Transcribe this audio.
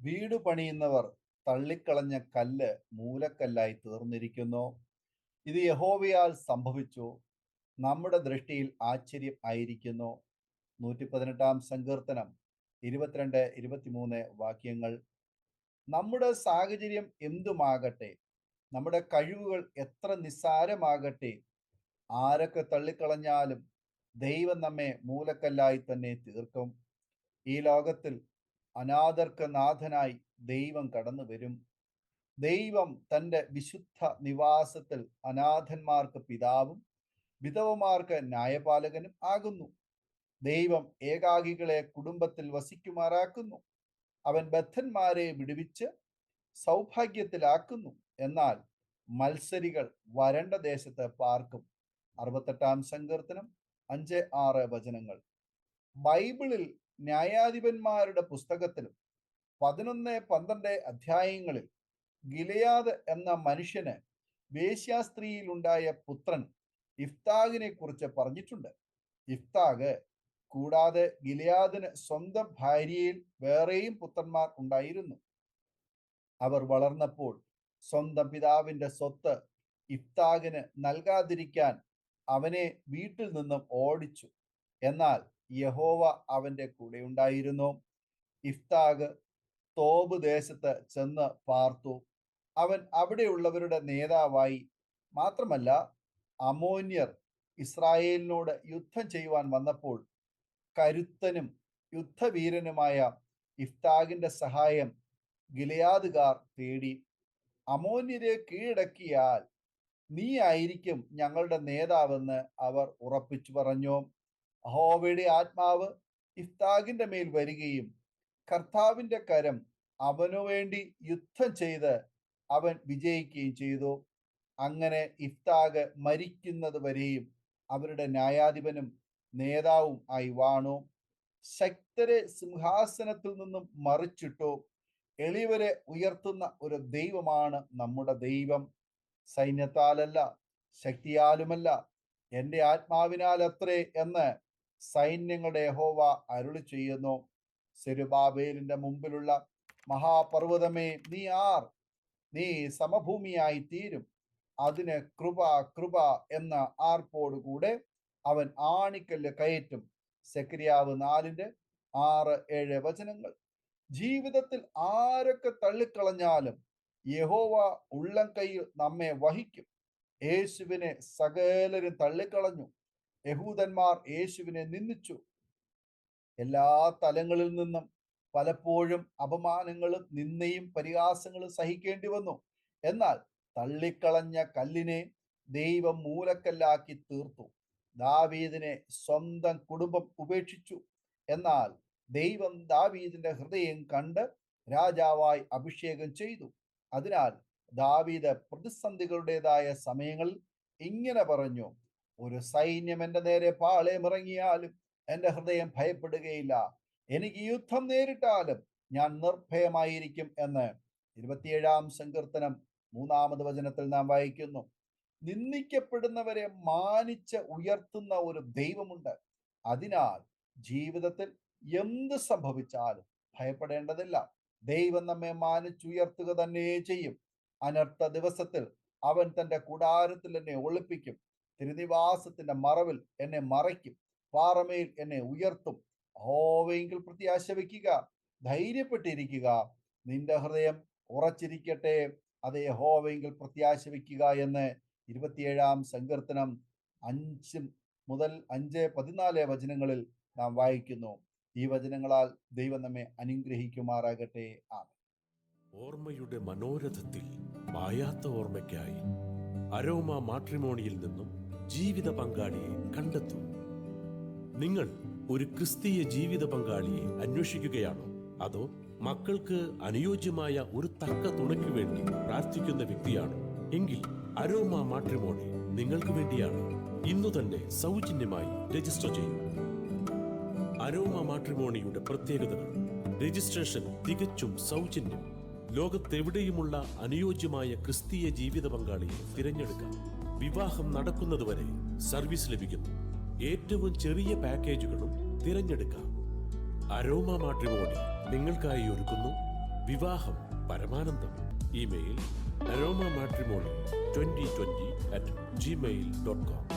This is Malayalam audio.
വീട് പണിയുന്നവർ തള്ളിക്കളഞ്ഞ കല്ല് മൂലക്കല്ലായി തീർന്നിരിക്കുന്നു. ഇത് യഹോവയാൽ സംഭവിച്ചു, നമ്മുടെ ദൃഷ്ടിയിൽ ആശ്ചര്യം ആയിരിക്കുന്നു. 118 സങ്കീർത്തനം 22-23 വാക്യങ്ങൾ. നമ്മുടെ സാഹചര്യം എന്തുമാകട്ടെ, നമ്മുടെ കഴിവുകൾ എത്ര നിസ്സാരമാകട്ടെ, ആരൊക്കെ തള്ളിക്കളഞ്ഞാലും ദൈവം നമ്മെ മൂലക്കല്ലായി തന്നെ തീർക്കും. ഈ ലോകത്തിൽ അനാഥർക്ക് നാഥനായി ദൈവം കടന്നു വരും. ദൈവം തൻ്റെ വിശുദ്ധ നിവാസത്തിൽ അനാഥന്മാർക്ക് പിതാവും വിധവമാർക്ക് ന്യായപാലകനും ആകുന്നു. ദൈവം ഏകാകികളെ കുടുംബത്തിൽ വസിക്കുമാറാക്കുന്നു. അവൻ ബദ്ധന്മാരെ വിടുവിച്ച് സൗഭാഗ്യത്തിലാക്കുന്നു. എന്നാൽ മത്സരികൾ വരണ്ട ദേശത്ത് പാർക്കും. 68 സങ്കീർത്തനം 5-6 വചനങ്ങൾ. ബൈബിളിൽ ന്യായാധിപന്മാരുടെ പുസ്തകത്തിലും 11-12 അധ്യായങ്ങളിൽ ഗിലെയാദ് എന്ന മനുഷ്യന് വേശ്യാസ്ത്രീയിലുണ്ടായ പുത്രൻ ഇഫ്താഗിനെ കുറിച്ച് പറഞ്ഞിട്ടുണ്ട്. ഇഫ്താഗ് കൂടാതെ ഗിലെയാദിന് സ്വന്തം ഭാര്യയിൽ വേറെയും പുത്രന്മാർ ഉണ്ടായിരുന്നു. അവർ വളർന്നപ്പോൾ സ്വന്തം പിതാവിന്റെ സ്വത്ത് ഇഫ്താഗിന് നൽകാതിരിക്കാൻ അവനെ വീട്ടിൽ നിന്നും ഓടിച്ചു. എന്നാൽ യഹോവ അവന്റെ കൂടെ ഉണ്ടായിരുന്നു. ഇഫ്താഗ് തോബ് ദേശത്ത് ചെന്ന് പാർത്തു. അവൻ അവിടെയുള്ളവരുടെ നേതാവായി. മാത്രമല്ല, അമോന്യർ ഇസ്രായേലിനോട് യുദ്ധം ചെയ്യുവാൻ വന്നപ്പോൾ കരുത്തനും യുദ്ധവീരനുമായ ഇഫ്താഗിന്റെ സഹായം ഗിലെയാദുകാർ തേടി. അമോന്യരെ കീഴടക്കിയാൽ നീ ആയിരിക്കും ഞങ്ങളുടെ നേതാവെന്ന് അവർ ഉറപ്പിച്ചു പറഞ്ഞു. യഹോവയുടെ ആത്മാവ് ഇഫ്താഗിന്റെ മേൽ വരികയും കർത്താവിന്റെ കരം അവനു വേണ്ടി യുദ്ധം ചെയ്ത് അവൻ വിജയിക്കുകയും ചെയ്തു. അങ്ങനെ ഇഫ്താഗ് മരിക്കുന്നത് വരെയും അവരുടെ ന്യായാധിപനും നേതാവും ആയി വാണു. ശക്തരെ സിംഹാസനത്തിൽ നിന്നും മറിച്ചിട്ടു. എളിയവരെ ഉയർത്തുന്ന ഒരു ദൈവമാണ് നമ്മുടെ ദൈവം. സൈന്യത്താലല്ല, ശക്തിയാലുമല്ല, എൻ്റെ ആത്മാവിനാൽ അത്രേ എന്ന് സൈന്യങ്ങളുടെ യഹോവ അരുളി ചെയ്യുന്നു. സെരുബാബേലിന്റെ മുമ്പിലുള്ള മഹാപർവ്വതമേ, നീ ആർ? നീ സമഭൂമിയായി തീരും. അതിന് കൃപ കൃപ എന്ന ആർപ്പോടുകൂടെ അവൻ ആണിക്കല്ല് കയറ്റും. സെക്കരിയാവ് 4-6-7 വചനങ്ങൾ. ജീവിതത്തിൽ ആരൊക്കെ തള്ളിക്കളഞ്ഞാലും യഹോവ ഉള്ളം കൈയിൽ നമ്മെ വഹിക്കും. യേശുവിനെ സകലരും തള്ളിക്കളഞ്ഞു. യഹൂദന്മാർ യേശുവിനെ നിന്ദിച്ചു. എല്ലാ തലങ്ങളിൽ നിന്നും പലപ്പോഴും അപമാനങ്ങളും നിന്ദയും പരിഹാസങ്ങളും സഹിക്കേണ്ടി വന്നു. എന്നാൽ തള്ളിക്കളഞ്ഞ കല്ലിനെ ദൈവം മൂലക്കല്ലാക്കി തീർത്തു. ദാവീദിനെ സ്വന്തം കുടുംബം ഉപേക്ഷിച്ചു. എന്നാൽ ദൈവം ദാവീദിന്റെ ഹൃദയം കണ്ട് രാജാവായി അഭിഷേകം ചെയ്തു. അതിനാൽ ദാവീദ് പ്രതിസന്ധികളുടേതായ സമയങ്ങളിൽ ഇങ്ങനെ പറഞ്ഞു: ഒരു സൈന്യം എൻ്റെ നേരെ പാളയമിറങ്ങിയാലും എൻ്റെ ഹൃദയം ഭയപ്പെടുകയില്ല. എനിക്ക് യുദ്ധം നേരിട്ടാലും ഞാൻ നിർഭയമായിരിക്കും എന്ന് 27 സങ്കീർത്തനം 3 വചനത്തിൽ നാം വായിക്കുന്നു. നിന്ദിക്കപ്പെടുന്നവരെ മാനിച്ച് ഉയർത്തുന്ന ഒരു ദൈവമുണ്ട്. അതിനാൽ ജീവിതത്തിൽ എന്ത് സംഭവിച്ചാലും ഭയപ്പെടേണ്ടതില്ല. ദൈവം നമ്മെ മാനിച്ചുയർത്തുക തന്നെ ചെയ്യും. അനർത്ഥ ദിവസത്തിൽ അവൻ തൻ്റെ കൂടാരത്തിൽ എന്നെ ഒളിപ്പിക്കും. തിരുനിവാസത്തിന്റെ മറവിൽ എന്നെ മറയ്ക്കും. പാറമേൽ എന്നെ ഉയർത്തും. യഹോവയിൽ പ്രത്യാശ വയ്ക്കുക, ധൈര്യപ്പെട്ടിരിക്കുക. നിന്റെ ഹൃദയം ഉറച്ചിരിക്കട്ടെ, അത് യഹോവയിൽ പ്രത്യാശ വയ്ക്കുക എന്ന് 27 സങ്കീർത്തനം 5-14 വചനങ്ങളിൽ നാം വായിക്കുന്നു. ഈ വചനങ്ങളാൽ ദൈവം നമ്മെ അനുഗ്രഹിക്കുമാറാകട്ടെ. ആമേൻ. ഓർമ്മയുടെ മനോരഥത്തിൽ മായാത്ത ഓർമ്മയ്ക്കായി അരോമ മാട്രിമോണിയിൽ നിന്നും ജീവിത പങ്കാളിയെ കണ്ടെത്തൂ. നിങ്ങൾ ഒരു ക്രിസ്തീയ ജീവിത പങ്കാളിയെ അന്വേഷിക്കുകയാണോ? അതോ മക്കൾക്ക് അനുയോജ്യമായ ഒരു തക്ക തുണയ്ക്ക് വേണ്ടി പ്രാർത്ഥിക്കുന്ന വ്യക്തിയാണോ? എങ്കിൽ അരോമ മാട്രിമോണി നിങ്ങൾക്ക് വേണ്ടിയാണ്. ഇന്നു തന്നെ സൗജന്യമായി രജിസ്റ്റർ ചെയ്യൂ. അരോമ മാട്രിമോണിയുടെ പ്രത്യേകതകൾ: രജിസ്ട്രേഷൻ തികച്ചും സൗജന്യം. ലോകത്തെവിടെയുമുള്ള അനുയോജ്യമായ ക്രിസ്തീയ ജീവിത പങ്കാളിയെ തിരഞ്ഞെടുക്കാം. വിവാഹം നടക്കുന്നതുവരെ സർവീസ് ലഭിക്കുന്നു. ഏറ്റവും ചെറിയ പാക്കേജുകളും തിരഞ്ഞെടുക്കാം. അരോമ മാട്രിമോണി നിങ്ങൾക്കായി ഒരുക്കുന്നു വിവാഹം പരമാനന്ദം. Email aroma matrimony2020@gmail.com.